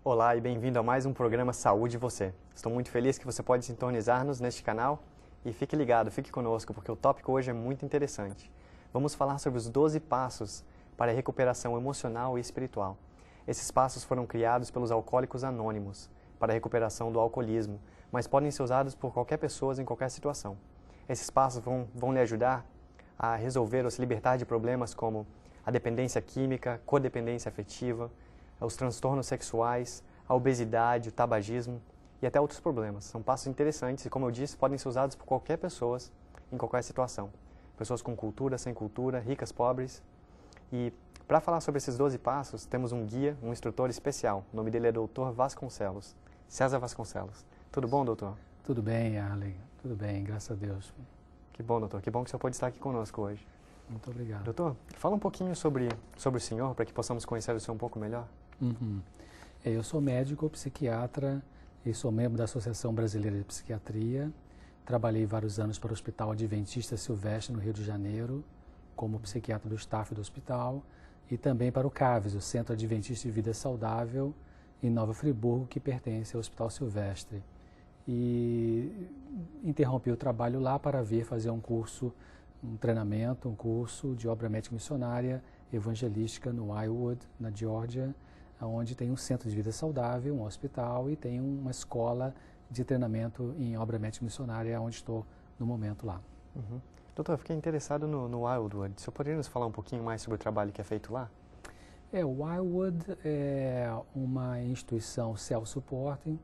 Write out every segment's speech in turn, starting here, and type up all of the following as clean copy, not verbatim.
Olá e bem-vindo a mais um programa Saúde e Você. Estou muito feliz que você pode sintonizar-nos neste canal e fique ligado, fique conosco, porque o tópico hoje é muito interessante. Vamos falar sobre os 12 passos para a recuperação emocional e espiritual. Esses passos foram criados pelos alcoólicos anônimos para a recuperação do alcoolismo, mas podem ser usados por qualquer pessoa em qualquer situação. Esses passos vão lhe ajudar a resolver ou se libertar de problemas como a dependência química, codependência afetiva, os transtornos sexuais, a obesidade, o tabagismo e até outros problemas. São passos interessantes e, como eu disse, podem ser usados por qualquer pessoa em qualquer situação. Pessoas com cultura, sem cultura, ricas, pobres. E para falar sobre esses 12 passos, temos um guia, um instrutor especial. O nome dele é Dr. Vasconcelos, César Vasconcelos. Tudo bom, doutor? Tudo bem, Arlen. Tudo bem, graças a Deus. Que bom, doutor. Que bom que o senhor pode estar aqui conosco hoje. Muito obrigado. Doutor, fala um pouquinho sobre o senhor, para que possamos conhecer o senhor um pouco melhor. Eu sou médico, psiquiatra e sou membro da Associação Brasileira de Psiquiatria. Trabalhei vários anos para o Hospital Adventista Silvestre, no Rio de Janeiro, como psiquiatra do staff do hospital, e também para o CAVES, o Centro Adventista de Vida Saudável, em Nova Friburgo, que pertence ao Hospital Silvestre. E interrompi o trabalho lá para vir fazer um curso, um treinamento, um curso de obra médica missionária evangelística no Iowa, na Geórgia, onde tem um centro de vida saudável, um hospital e tem uma escola de treinamento em obra médica missionária, onde estou no momento lá. Doutor, eu fiquei interessado no Wildwood. O senhor poderia nos falar um pouquinho mais sobre o trabalho que é feito lá? O Wildwood é uma instituição self-supporting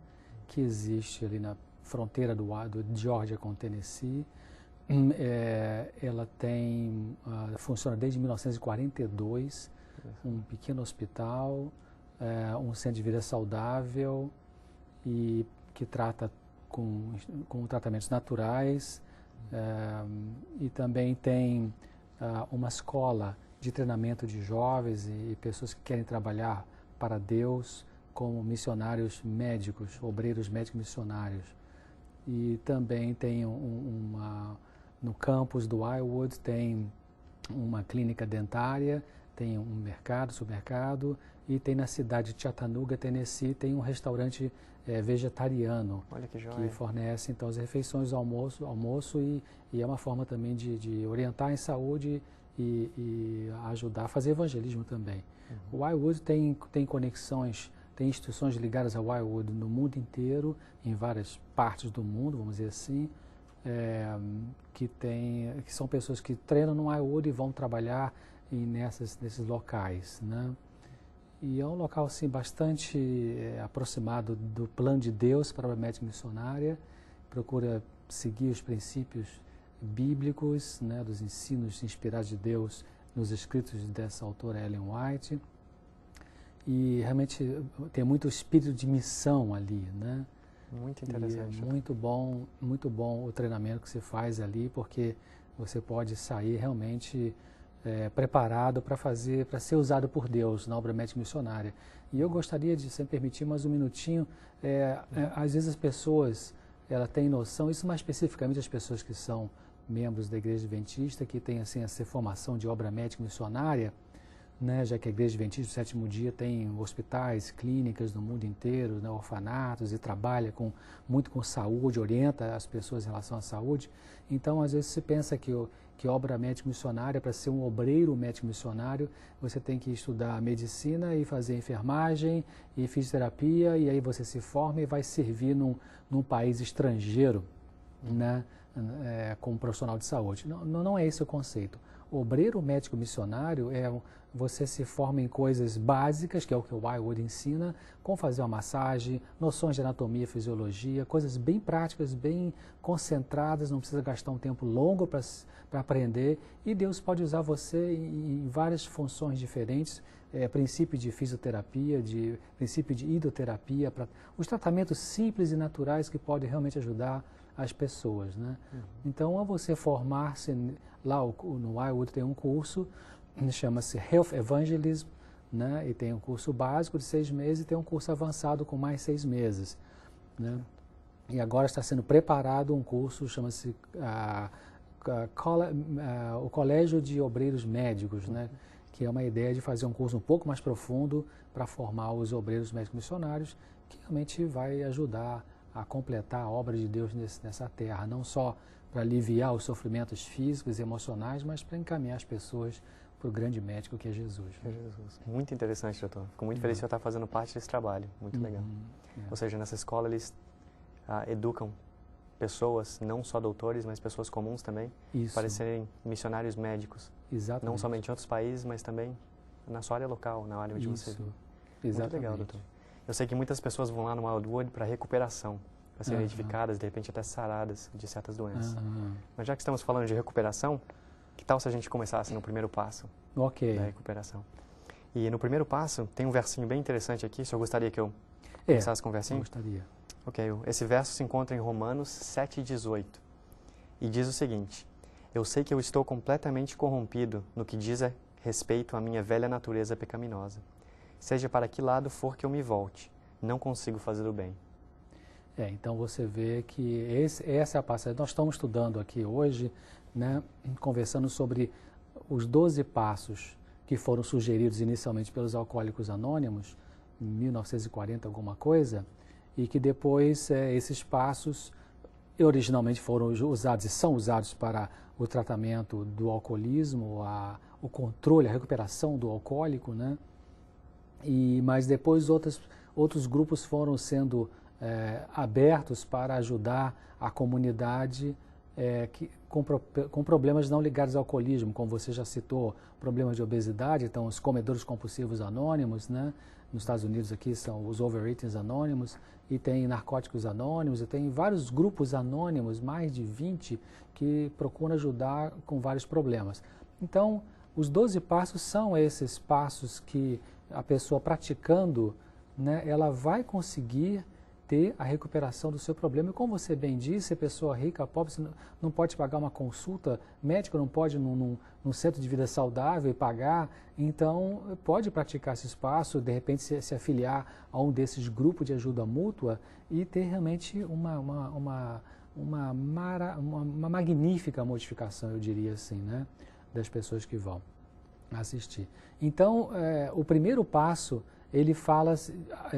que existe ali na fronteira do Geórgia com Tennessee. Ela funciona desde 1942, um pequeno hospital, um centro de vida saudável e que trata com tratamentos naturais, e também tem uma escola de treinamento de jovens e pessoas que querem trabalhar para Deus como missionários médicos, obreiros médicos missionários. E também tem no campus do Iowa tem uma clínica dentária, tem um supermercado, e tem na cidade de Chattanooga, Tennessee, tem um restaurante vegetariano. Olha que joia. Que fornece então as refeições do almoço e é uma forma também de orientar em saúde e ajudar a fazer evangelismo também. O Wildwood tem conexões, tem instituições ligadas ao Wildwood no mundo inteiro, em várias partes do mundo, vamos dizer assim, que são pessoas que treinam no Wildwood e vão trabalhar nesses locais, né? E é um local assim, bastante aproximado do plano de Deus para a médica missionária, procura seguir os princípios bíblicos, né, dos ensinos inspirados de Deus nos escritos dessa autora Ellen White, e realmente tem muito espírito de missão ali, né? Muito interessante. E muito bom o treinamento que você faz ali, porque você pode sair realmente preparado para ser usado por Deus na obra médica missionária. E eu gostaria de, se me permitir mais um minutinho, às vezes as pessoas têm noção, isso mais especificamente as pessoas que são membros da Igreja Adventista, que têm assim, essa formação de obra médica missionária, né, já que a Igreja Adventista do Sétimo Dia tem hospitais, clínicas no mundo inteiro, né, orfanatos, e trabalha muito com saúde, orienta as pessoas em relação à saúde. Então, às vezes, se pensa que obra médica missionária, para ser um obreiro médico missionário, você tem que estudar medicina e fazer enfermagem e fisioterapia, e aí você se forma e vai servir num país estrangeiro, né, como profissional de saúde. Não é esse o conceito. Obreiro médico missionário você se forma em coisas básicas, que é o que o Wildwood ensina, como fazer uma massagem, noções de anatomia, fisiologia, coisas bem práticas, bem concentradas, não precisa gastar um tempo longo para aprender, e Deus pode usar você em várias funções diferentes, princípio de fisioterapia, princípio de hidroterapia, os tratamentos simples e naturais que podem realmente ajudar as pessoas, né? Então, ao você formar-se lá no Wildwood tem um curso, chama-se Health Evangelism, né? E tem um curso básico de 6 meses e tem um curso avançado com mais 6 meses, né? E agora está sendo preparado um curso, chama-se o Colégio de Obreiros Médicos, né? que é uma ideia de fazer um curso um pouco mais profundo para formar os obreiros médicos missionários, que realmente vai ajudar a completar a obra de Deus nessa terra, não só para aliviar os sofrimentos físicos e emocionais, mas para encaminhar as pessoas para o grande médico que é Jesus. É Jesus. Muito interessante, doutor. Fico muito feliz de eu estar fazendo parte desse trabalho. Muito legal. Ou seja, nessa escola eles educam pessoas, não só doutores, mas pessoas comuns também, para serem missionários médicos. Exatamente. Não somente em outros países, mas também na sua área local, na área onde você vive. Exatamente. Muito legal, doutor. Eu sei que muitas pessoas vão lá no Wildwood para recuperação, para serem edificadas, de repente até saradas de certas doenças. Mas já que estamos falando de recuperação, que tal se a gente começasse no primeiro passo da recuperação? E no primeiro passo, tem um versinho bem interessante aqui, o senhor gostaria que eu começasse com o versinho? Gostaria. Ok, esse verso se encontra em Romanos 7,18 e diz o seguinte: eu sei que eu estou completamente corrompido no que diz a respeito à minha velha natureza pecaminosa. Seja para que lado for que eu me volte, não consigo fazer o bem. Então você vê que essa é a passagem. Nós estamos estudando aqui hoje, né, conversando sobre os 12 passos que foram sugeridos inicialmente pelos Alcoólicos Anônimos, em 1940 alguma coisa, e que depois esses passos originalmente foram usados e são usados para o tratamento do alcoolismo, o controle, a recuperação do alcoólico, né? Mas depois outros grupos foram sendo abertos para ajudar a comunidade com problemas não ligados ao alcoolismo, como você já citou, problemas de obesidade. Então, os comedores compulsivos anônimos, né? Nos Estados Unidos aqui são os Overeaters Anônimos, e tem narcóticos anônimos, e tem vários grupos anônimos, mais de 20, que procuram ajudar com vários problemas. Então, os 12 passos são esses passos que a pessoa praticando, né, ela vai conseguir ter a recuperação do seu problema. E como você bem disse, a pessoa rica, pobre, você não pode pagar uma consulta médica, não pode ir num centro de vida saudável e pagar, então pode praticar esse espaço, de repente se afiliar a um desses grupos de ajuda mútua e ter realmente uma magnífica modificação, eu diria assim, né, das pessoas que vão assistir. Então, o primeiro passo, ele fala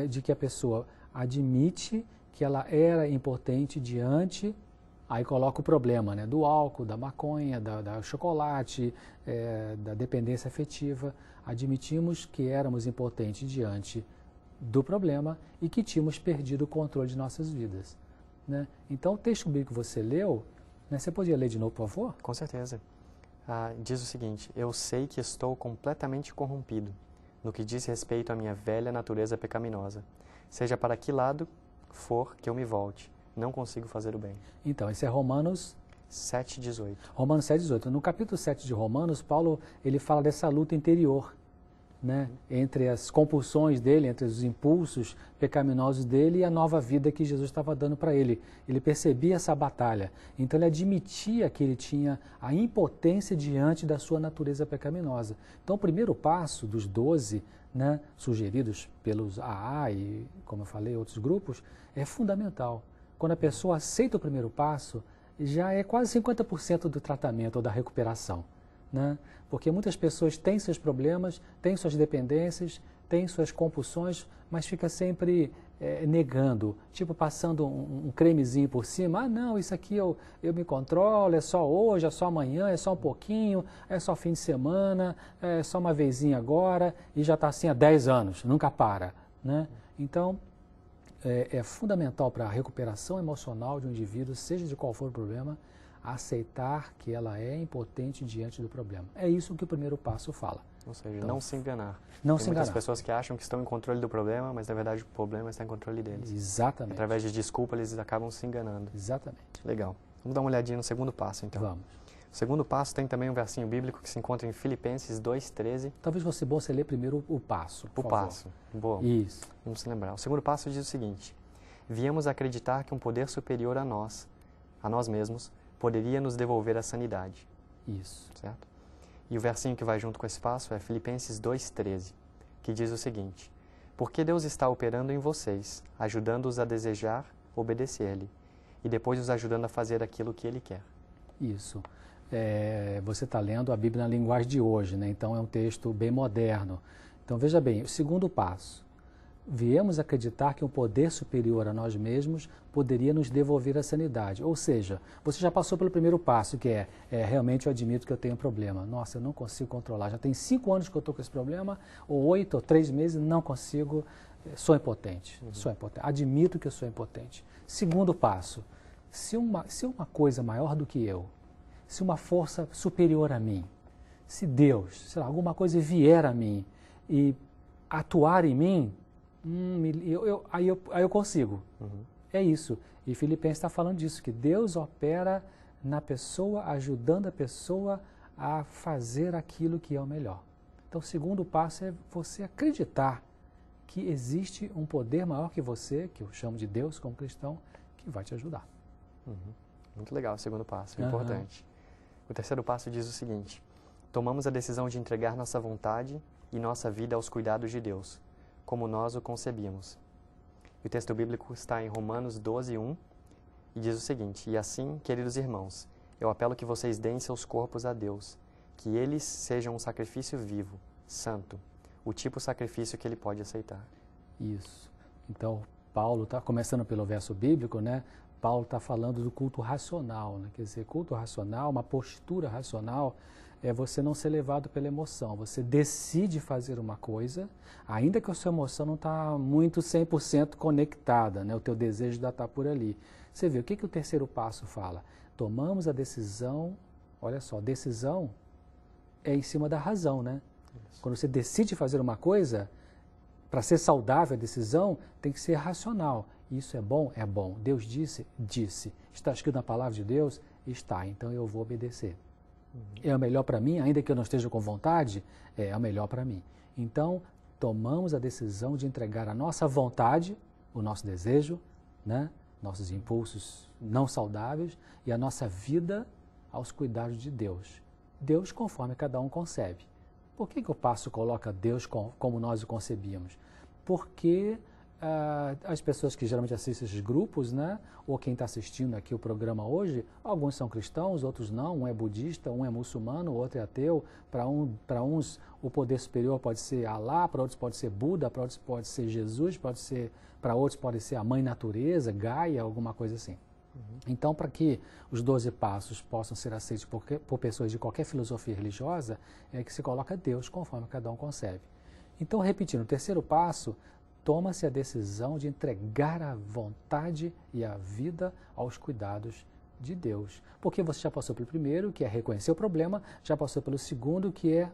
de que a pessoa admite que ela era impotente diante, aí coloca o problema, né, do álcool, da maconha, da chocolate, da dependência afetiva. Admitimos que éramos impotentes diante do problema e que tínhamos perdido o controle de nossas vidas, né? Então, o texto bíblico que você leu, né, você podia ler de novo, por favor? Com certeza. Diz o seguinte: eu sei que estou completamente corrompido no que diz respeito à minha velha natureza pecaminosa. Seja para que lado for que eu me volte, não consigo fazer o bem. Então, esse é Romanos 7,18. Romanos 7,18. No capítulo 7 de Romanos, Paulo ele fala dessa luta interior, né, entre as compulsões dele, entre os impulsos pecaminosos dele e a nova vida que Jesus estava dando para ele. Ele percebia essa batalha. Então, ele admitia que ele tinha a impotência diante da sua natureza pecaminosa. Então, o primeiro passo dos 12, né, sugeridos pelos AA e, como eu falei, outros grupos, é fundamental. Quando a pessoa aceita o primeiro passo, já é quase 50% do tratamento ou da recuperação, né? Porque muitas pessoas têm seus problemas, têm suas dependências, têm suas compulsões, mas fica sempre negando, tipo passando um cremezinho por cima. Não, isso aqui eu me controlo, é só hoje, é só amanhã, é só um pouquinho, é só fim de semana, é só uma vezinha agora, e já está assim há 10 anos, nunca para, né? Então, é fundamental para a recuperação emocional de um indivíduo, seja de qual for o problema, aceitar que ela é impotente diante do problema. É isso que o primeiro passo fala. Ou seja, então, não se enganar. Não Tem se enganar. muitas pessoas que acham que estão em controle do problema, mas na verdade o problema está em controle deles. Exatamente. Através de desculpa, eles acabam se enganando. Exatamente. Legal. Vamos dar uma olhadinha no segundo passo, então. Vamos. O segundo passo tem também um versinho bíblico que se encontra em Filipenses 2,13. Talvez fosse bom você ler primeiro o passo, por favor. passo. Boa. Isso. Vamos se lembrar. O segundo passo diz o seguinte: viemos acreditar que um poder superior a nós mesmos, poderia nos devolver a sanidade. Isso. Certo? E o versinho que vai junto com esse passo é Filipenses 2,13, que diz o seguinte: porque Deus está operando em vocês, ajudando-os a desejar obedecer-lhe, e depois os ajudando a fazer aquilo que Ele quer. Isso. você está lendo a Bíblia na linguagem de hoje, né? Então é um texto bem moderno. Então veja bem, o segundo passo. Viemos acreditar que um poder superior a nós mesmos poderia nos devolver a sanidade. Ou seja, você já passou pelo primeiro passo, que realmente eu admito que eu tenho um problema. Nossa, eu não consigo controlar. Já tem 5 anos que eu estou com esse problema, ou 8, ou 3 meses, não consigo. Sou impotente. Sou impotente. Admito que eu sou impotente. Segundo passo, se uma coisa maior do que eu, se uma força superior a mim, se Deus, sei lá, alguma coisa vier a mim e atuar em mim, aí eu consigo. É isso. E Filipenses está falando disso, que Deus opera na pessoa, ajudando a pessoa a fazer aquilo que é o melhor. Então, o segundo passo é você acreditar que existe um poder maior que você, que eu chamo de Deus como cristão, que vai te ajudar. Muito legal o segundo passo, importante. O terceiro passo diz o seguinte: tomamos a decisão de entregar nossa vontade e nossa vida aos cuidados de Deus, como nós o concebíamos. E o texto bíblico está em Romanos 12:1 e diz o seguinte: e assim, queridos irmãos, eu apelo que vocês deem seus corpos a Deus, que eles sejam um sacrifício vivo, santo, o tipo de sacrifício que ele pode aceitar. Isso. Então, Paulo está começando pelo verso bíblico, né? Paulo está falando do culto racional, né? Quer dizer, culto racional, uma postura racional, é você não ser levado pela emoção. Você decide fazer uma coisa, ainda que a sua emoção não está muito 100% conectada, né? O teu desejo ainda está por ali. Você vê, o que o terceiro passo fala? Tomamos a decisão, olha só, decisão é em cima da razão, né? Isso. Quando você decide fazer uma coisa, para ser saudável a decisão, tem que ser racional. Isso é bom? É bom. Deus disse? Disse. Está escrito na palavra de Deus? Está. Então eu vou obedecer. É o melhor para mim, ainda que eu não esteja com vontade, é o melhor para mim. Então, tomamos a decisão de entregar a nossa vontade, o nosso desejo, né? Nossos impulsos não saudáveis e a nossa vida aos cuidados de Deus. Deus conforme cada um concebe. Por que o passo coloca Deus como nós o concebíamos? Porque as pessoas que geralmente assistem esses grupos, né, ou quem está assistindo aqui o programa hoje, alguns são cristãos, outros não, um é budista, um é muçulmano, o outro é ateu. Para uns o poder superior pode ser Alá, para outros pode ser Buda, para outros pode ser Jesus, para outros pode ser a mãe natureza, Gaia, alguma coisa assim. Então, para que os 12 passos possam ser aceitos por pessoas de qualquer filosofia religiosa, é que se coloca Deus conforme cada um concebe. Então, repetindo, o terceiro passo, toma-se a decisão de entregar a vontade e a vida aos cuidados de Deus. Porque você já passou pelo primeiro, que é reconhecer o problema, já passou pelo segundo, que é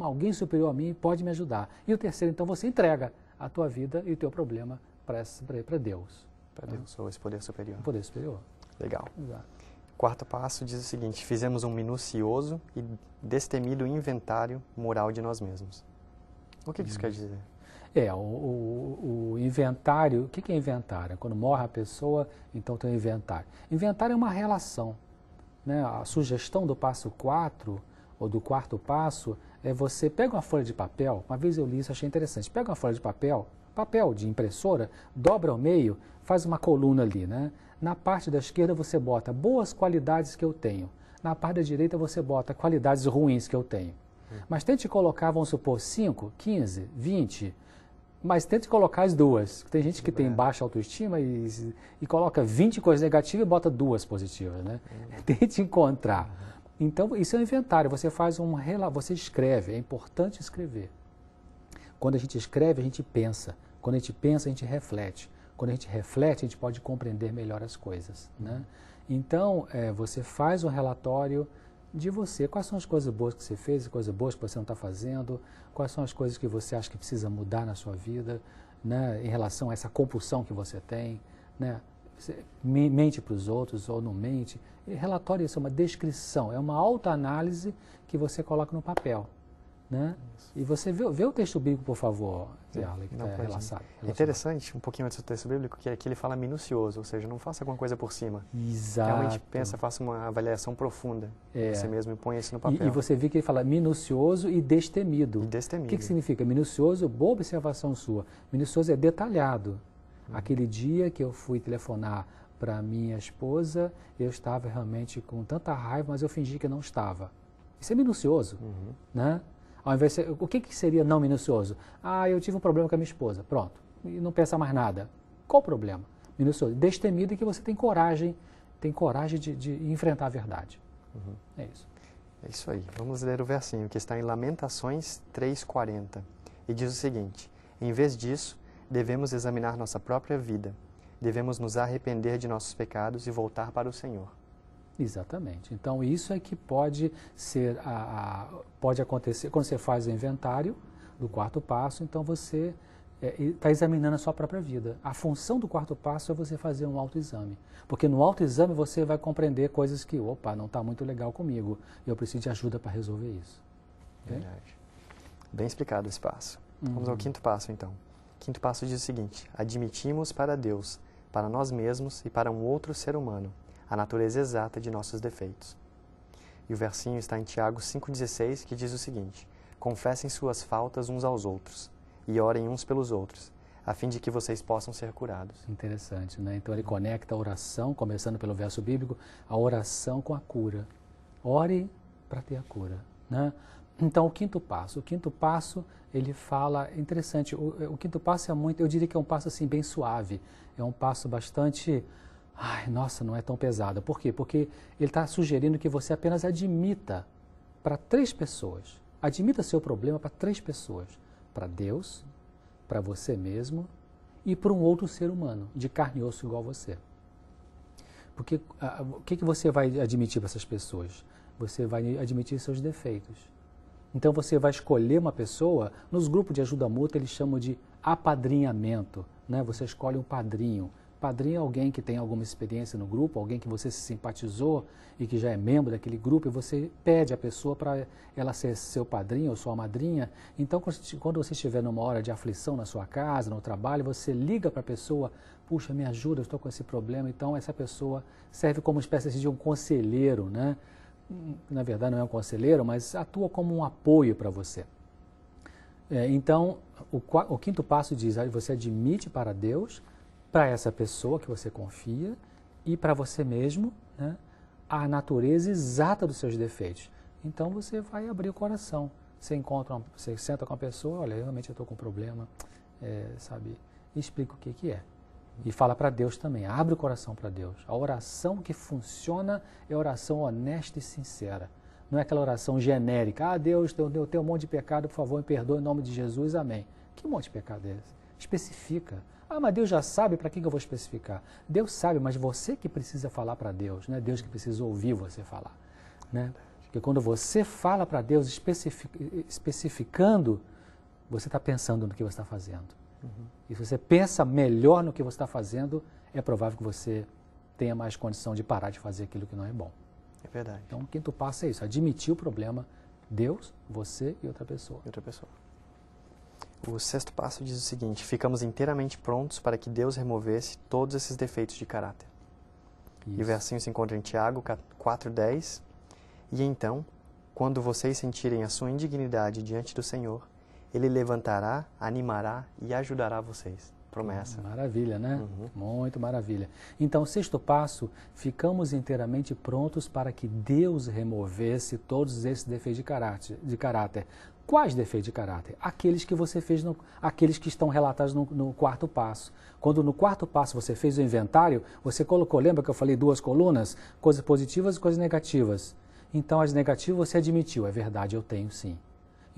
alguém superior a mim pode me ajudar. E o terceiro, então, você entrega a tua vida e o teu problema para Deus. Para Deus, ou esse poder superior. O poder superior. Legal. Exato. Quarto passo diz o seguinte: fizemos um minucioso e destemido inventário moral de nós mesmos. O que isso quer dizer? O inventário, o que é inventário? Quando morre a pessoa, então tem o inventário. Inventário é uma relação, né? A sugestão do passo 4, ou do quarto passo, é você pega uma folha de papel, uma vez eu li isso, achei interessante, pega uma folha de papel de impressora, dobra ao meio, faz uma coluna ali, né? Na parte da esquerda você bota boas qualidades que eu tenho, na parte da direita você bota qualidades ruins que eu tenho. Mas tente colocar, vamos supor, 5, 15, 20... Mas tente colocar as duas. Tem gente que tem baixa autoestima e coloca 20 coisas negativas e bota 2 positivas, né? Tente encontrar. Então, isso é um inventário. Você faz você escreve. É importante escrever. Quando a gente escreve, a gente pensa. Quando a gente pensa, a gente reflete. Quando a gente reflete, a gente pode compreender melhor as coisas, né? Então, você faz um relatório de você, quais são as coisas boas que você fez, as coisas boas que você não está fazendo, quais são as coisas que você acha que precisa mudar na sua vida, né, em relação a essa compulsão que você tem, né, você mente para os outros ou não mente. E relatório, isso é uma descrição, é uma autoanálise que você coloca no papel, né? E você vê o texto bíblico, por favor, Yarley, que está relacionado. Interessante, um pouquinho antes do texto bíblico, que aqui ele fala minucioso, ou seja, não faça alguma coisa por cima. Exato. Realmente pensa, faça uma avaliação profunda. Você mesmo e põe isso no papel. E você vê que ele fala minucioso e destemido. E destemido. O que significa? Minucioso, boa observação sua. Minucioso é detalhado. Aquele dia que eu fui telefonar para minha esposa, eu estava realmente com tanta raiva, mas eu fingi que não estava. Isso é minucioso, né? Ao invés de, o que seria não minucioso? Ah, eu tive um problema com a minha esposa, pronto, e não pensa mais nada. Qual o problema? Minucioso. Destemido é que você tem coragem de enfrentar a verdade. É isso. É isso aí. Vamos ler o versinho que está em Lamentações 3:40 e diz o seguinte: em vez disso, devemos examinar nossa própria vida. Devemos nos arrepender de nossos pecados e voltar para o Senhor. Exatamente. Então, isso é que pode ser, pode acontecer quando você faz o inventário do quarto passo, então você está examinando a sua própria vida. A função do quarto passo é você fazer um autoexame. Porque no autoexame você vai compreender coisas que, opa, não está muito legal comigo, eu preciso de ajuda para resolver isso. Okay? Verdade. Bem explicado esse passo. Vamos ao quinto passo, então. O quinto passo diz o seguinte: admitimos para Deus, para nós mesmos e para um outro ser humano, a natureza exata de nossos defeitos. E o versinho está em Tiago 5,16, que diz o seguinte: confessem suas faltas uns aos outros e orem uns pelos outros, a fim de que vocês possam ser curados. Interessante, né? Então ele conecta a oração, começando pelo verso bíblico, a oração com a cura. Ore para ter a cura, né? Então o quinto passo ele fala, interessante, o quinto passo é muito, eu diria que é um passo assim bem suave, é um passo bastante, ai, nossa, não é tão pesado. Por quê? Porque ele está sugerindo que você apenas admita para 3 pessoas, admita seu problema para 3 pessoas, para Deus, para você mesmo e para um outro ser humano, de carne e osso igual a você. Porque o que você vai admitir para essas pessoas? Você vai admitir seus defeitos. Então você vai escolher uma pessoa, nos grupos de ajuda mútua eles chamam de apadrinhamento, né? Você escolhe um padrinho. Padrinho é alguém que tem alguma experiência no grupo, alguém que você se simpatizou e que já é membro daquele grupo, e você pede a pessoa para ela ser seu padrinho ou sua madrinha. Então, quando você estiver numa hora de aflição na sua casa, no trabalho, você liga para a pessoa: puxa, me ajuda, eu estou com esse problema. Então, essa pessoa serve como uma espécie de um conselheiro, né? Na verdade, não é um conselheiro, mas atua como um apoio para você. Então, o quinto passo diz: você admite para Deus, para essa pessoa que você confia e para você mesmo, né, a natureza exata dos seus defeitos. Então você vai abrir o coração. Você senta com a pessoa: olha, realmente eu estou com um problema, sabe? E explica o que é. E fala para Deus também, abre o coração para Deus. A oração que funciona é a oração honesta e sincera. Não é aquela oração genérica: ah, Deus, eu tenho um monte de pecado, por favor, me perdoe em nome de Jesus, amém. Que monte de pecado é esse? Especifica. Ah, mas Deus já sabe, para que eu vou especificar? Deus sabe, mas você que precisa falar para Deus, não é Deus que precisa ouvir você falar, né? Porque quando você fala para Deus especificando, você está pensando no que você está fazendo. E se você pensa melhor no que você está fazendo, é provável que você tenha mais condição de parar de fazer aquilo que não é bom. É verdade. Então, o quinto passo é isso: admitir o problema, Deus, você e outra pessoa. O sexto passo diz o seguinte: ficamos inteiramente prontos para que Deus removesse todos esses defeitos de caráter. Isso. E o versinho se encontra em Tiago 4:10. E então, quando vocês sentirem a sua indignidade diante do Senhor, Ele levantará, animará e ajudará vocês. Promessa. Maravilha, né? Muito maravilha. Então, o sexto passo: ficamos inteiramente prontos para que Deus removesse todos esses defeitos de caráter. Quais defeitos de caráter? Aqueles que você fez, aqueles que estão relatados no quarto passo. Quando no quarto passo você fez o inventário, você colocou, lembra que eu falei 2 colunas? Coisas positivas e coisas negativas. Então, as negativas você admitiu: é verdade, eu tenho sim.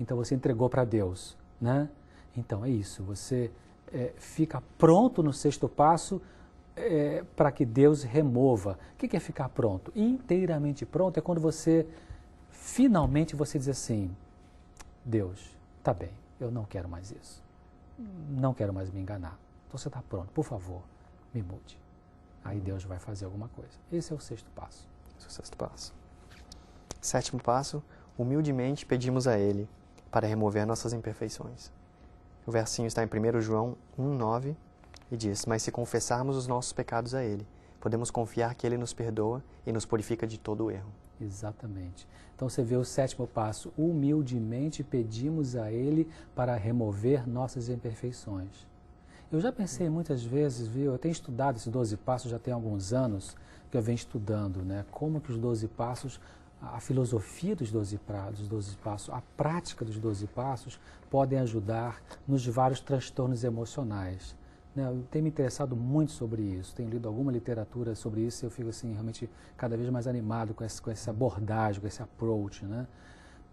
Então, você entregou para Deus, né? Então, é isso, você fica pronto no sexto passo para que Deus remova. O que é ficar pronto? Inteiramente pronto é quando você, finalmente, você diz assim: Deus, tá bem, eu não quero mais isso. Não quero mais me enganar. Então você está pronto, por favor, me mude. Aí Deus vai fazer alguma coisa. Esse é o sexto passo. Esse é o sexto passo. Sétimo passo: humildemente pedimos a Ele para remover nossas imperfeições. O versinho está em 1 João 1,9 e diz: mas se confessarmos os nossos pecados a Ele, podemos confiar que Ele nos perdoa e nos purifica de todo o erro. Exatamente. Então você vê o sétimo passo: humildemente pedimos a Ele para remover nossas imperfeições. Eu já pensei muitas vezes, viu? Eu tenho estudado esses 12 passos já tem alguns anos que eu venho estudando, né? Como que os 12 passos, a filosofia dos 12 passos, a prática dos 12 passos podem ajudar nos vários transtornos emocionais. Né? Eu tenho me interessado muito sobre isso, tenho lido alguma literatura sobre isso e eu fico assim, realmente cada vez mais animado com essa abordagem, com esse approach, né?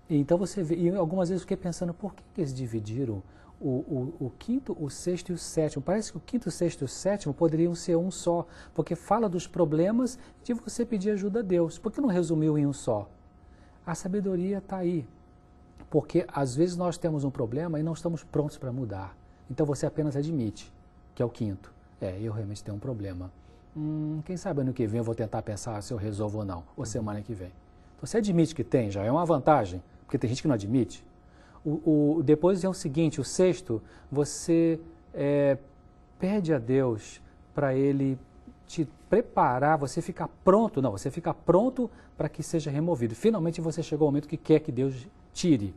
Então você vê, e algumas vezes eu fiquei pensando, por que eles dividiram o quinto, o sexto e o sétimo? Parece que o quinto, o sexto e o sétimo poderiam ser um só, porque fala dos problemas de você pedir ajuda a Deus. Por que não resumiu em um só? A sabedoria está aí, porque às vezes nós temos um problema e não estamos prontos para mudar. Então você apenas admite, que é o quinto. Eu realmente tenho um problema. Quem sabe ano que vem eu vou tentar pensar se eu resolvo ou não, ou semana que vem. Você admite que tem, já é uma vantagem, porque tem gente que não admite. Depois é o seguinte, o sexto, você pede a Deus para Ele te preparar, você ficar pronto, não, você fica pronto para que seja removido. Finalmente você chegou ao momento que quer que Deus tire.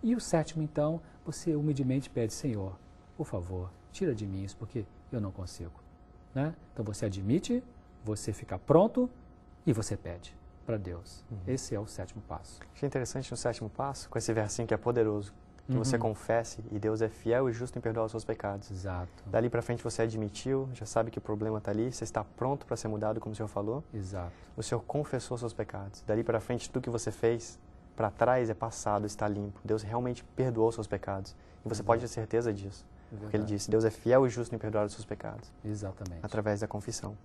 E o sétimo, então, você humildemente pede, Senhor, por favor, tira de mim isso, porque eu não consigo. Né? Então você admite, você fica pronto e você pede para Deus. Esse é o sétimo passo. Achei interessante no sétimo passo, com esse versinho que é poderoso, que você confesse e Deus é fiel e justo em perdoar os seus pecados. Exato. Dali para frente você admitiu, já sabe que o problema está ali, você está pronto para ser mudado, como o Senhor falou. Exato. O Senhor confessou os seus pecados. Dali para frente tudo que você fez para trás é passado, está limpo. Deus realmente perdoou os seus pecados. E você pode ter certeza disso. Porque Ele disse, Deus é fiel e justo em perdoar os seus pecados. Exatamente. Através da confissão.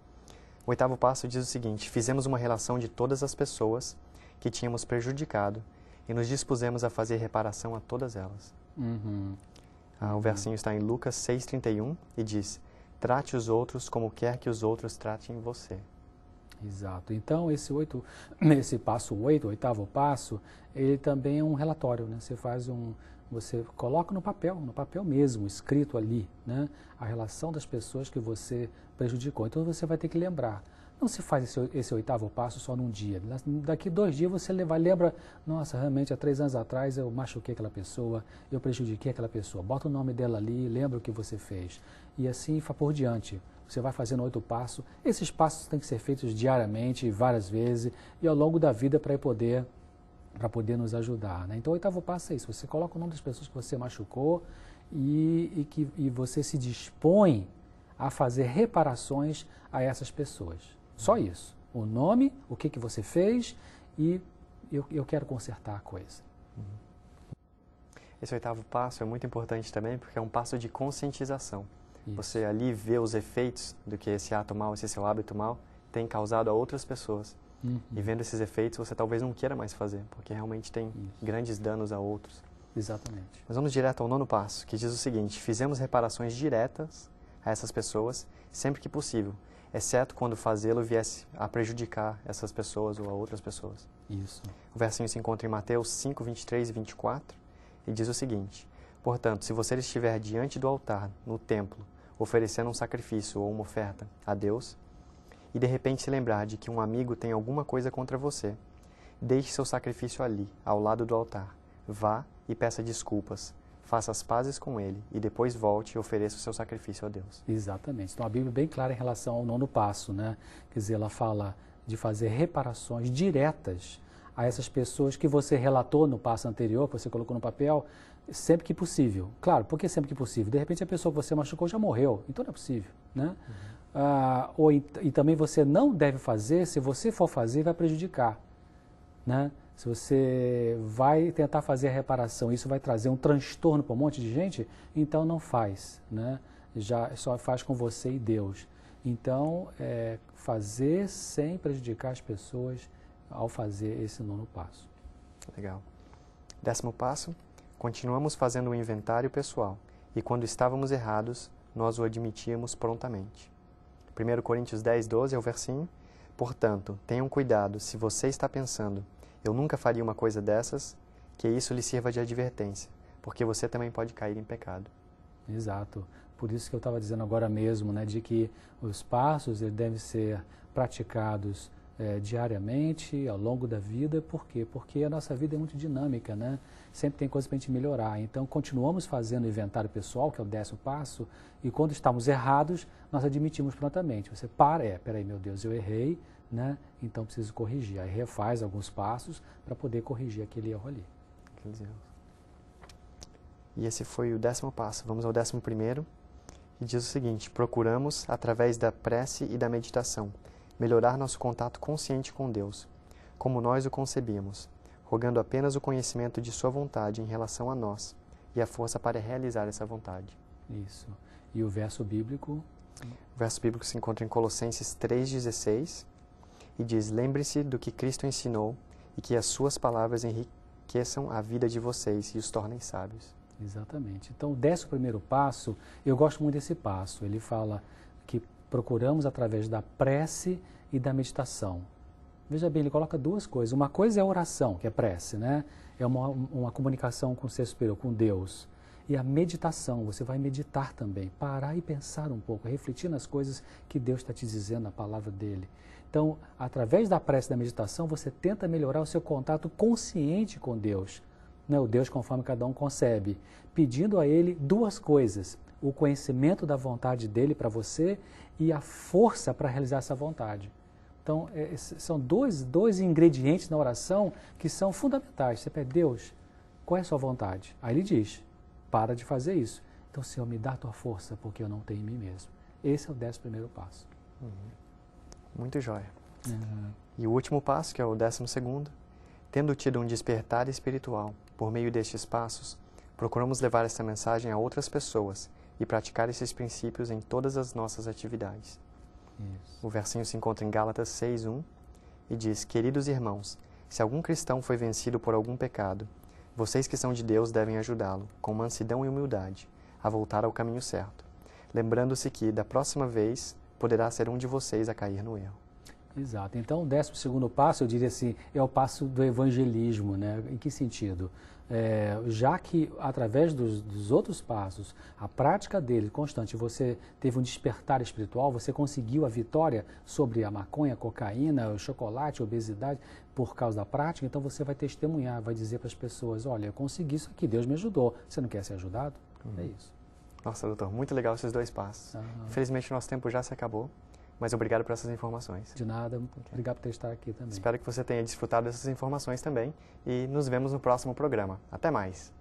O oitavo passo diz o seguinte, fizemos uma relação de todas as pessoas que tínhamos prejudicado e nos dispusemos a fazer reparação a todas elas. O versinho está em Lucas 6,31 e diz, trate os outros como quer que os outros tratem você. Exato. Então, esse passo 8, o oitavo passo, ele também é um relatório, né? Você coloca no papel mesmo, escrito ali, né? A relação das pessoas que você prejudicou. Então você vai ter que lembrar. Não se faz esse oitavo passo só num dia. Daqui 2 dias você lembra, nossa, realmente há 3 anos atrás eu machuquei aquela pessoa, eu prejudiquei aquela pessoa. Bota o nome dela ali, lembra o que você fez. E assim por diante. Você vai fazendo 8 passos. Esses passos têm que ser feitos diariamente, várias vezes, e ao longo da vida para poder nos ajudar. Né? Então, o oitavo passo é isso. Você coloca o nome das pessoas que você machucou e você se dispõe a fazer reparações a essas pessoas. Só isso. O nome, o que você fez e eu quero consertar a coisa. Esse oitavo passo é muito importante também porque é um passo de conscientização. Isso. Você ali vê os efeitos do que esse ato mal, esse seu hábito mal tem causado a outras pessoas. E vendo esses efeitos, você talvez não queira mais fazer, porque realmente tem grandes danos a outros. Exatamente. Mas vamos direto ao 9º passo, que diz o seguinte, fizemos reparações diretas a essas pessoas sempre que possível, exceto quando fazê-lo viesse a prejudicar essas pessoas ou a outras pessoas. Isso. O versinho se encontra em Mateus 5, 23 e 24, e diz o seguinte, portanto, se você estiver diante do altar, no templo, oferecendo um sacrifício ou uma oferta a Deus, e de repente se lembrar de que um amigo tem alguma coisa contra você, deixe seu sacrifício ali, ao lado do altar. Vá e peça desculpas, faça as pazes com ele e depois volte e ofereça o seu sacrifício a Deus. Exatamente. Então a Bíblia é bem clara em relação ao 9º passo, né? Quer dizer, ela fala de fazer reparações diretas a essas pessoas que você relatou no passo anterior, que você colocou no papel, sempre que possível. Claro, por que sempre que possível? De repente a pessoa que você machucou já morreu, então não é possível, né? E também você não deve fazer, se você for fazer, vai prejudicar, né? Se você vai tentar fazer a reparação, isso vai trazer um transtorno para um monte de gente, então não faz, né? Já só faz com você e Deus. Então, fazer sem prejudicar as pessoas ao fazer esse 9º passo. Legal. 10º passo, continuamos fazendo um inventário pessoal e quando estávamos errados, nós o admitíamos prontamente. 1 Coríntios 10, 12 é o versinho. Portanto, tenham cuidado, se você está pensando, eu nunca faria uma coisa dessas, que isso lhe sirva de advertência, porque você também pode cair em pecado. Exato. Por isso que eu estava dizendo agora mesmo, né, de que os passos devem ser praticados diariamente, ao longo da vida. Por quê? Porque a nossa vida é muito dinâmica, né? Sempre tem coisa para a gente melhorar. Então, continuamos fazendo o inventário pessoal, que é o 10º passo, e quando estamos errados, nós admitimos prontamente. Você para, peraí, meu Deus, eu errei, né? Então preciso corrigir. Aí refaz alguns passos para poder corrigir aquele erro ali. E esse foi o 10º passo. Vamos ao 11º, que diz o seguinte: procuramos, através da prece e da meditação, melhorar nosso contato consciente com Deus, como nós o concebíamos, rogando apenas o conhecimento de sua vontade em relação a nós e a força para realizar essa vontade. Isso. E o verso bíblico? O verso bíblico se encontra em Colossenses 3,16 e diz: lembre-se do que Cristo ensinou e que as suas palavras enriqueçam a vida de vocês e os tornem sábios. Exatamente. Então, o 11º passo, eu gosto muito desse passo. Ele fala que procuramos através da prece e da meditação. Veja bem, ele coloca duas coisas. Uma coisa é a oração, que é prece, né? É uma comunicação com o ser superior, com Deus. E a meditação, você vai meditar também, parar e pensar um pouco, refletir nas coisas que Deus está te dizendo na palavra dele. Então, através da prece e da meditação, você tenta melhorar o seu contato consciente com Deus, né? O Deus conforme cada um concebe, pedindo a ele duas coisas: o conhecimento da vontade dele para você e a força para realizar essa vontade. Então, são dois ingredientes na oração que são fundamentais. Você pede: Deus, qual é a sua vontade? Aí ele diz: para de fazer isso. Então, Senhor, me dá a tua força, porque eu não tenho em mim mesmo. Esse é o 11º passo. Muito jóia. E o último passo, que é o 12º, tendo tido um despertar espiritual por meio destes passos, procuramos levar essa mensagem a outras pessoas e praticar esses princípios em todas as nossas atividades. Isso. O versinho se encontra em Gálatas 6:1 e diz: queridos irmãos, se algum cristão foi vencido por algum pecado, vocês que são de Deus devem ajudá-lo, com mansidão e humildade, a voltar ao caminho certo, lembrando-se que, da próxima vez, poderá ser um de vocês a cair no erro. Exato. Então, o 12º passo, eu diria assim, é o passo do evangelismo, né? Em que sentido? Já que, através dos outros passos, a prática dele constante, você teve um despertar espiritual, você conseguiu a vitória sobre a maconha, a cocaína, o chocolate, a obesidade, por causa da prática, então você vai testemunhar, vai dizer para as pessoas: olha, eu consegui isso aqui, Deus me ajudou. Você não quer ser ajudado? É isso. Nossa, doutor, muito legal esses dois passos. Infelizmente, o nosso tempo já se acabou, mas obrigado por essas informações. De nada, obrigado por estar aqui também. Espero que você tenha desfrutado dessas informações também e nos vemos no próximo programa. Até mais!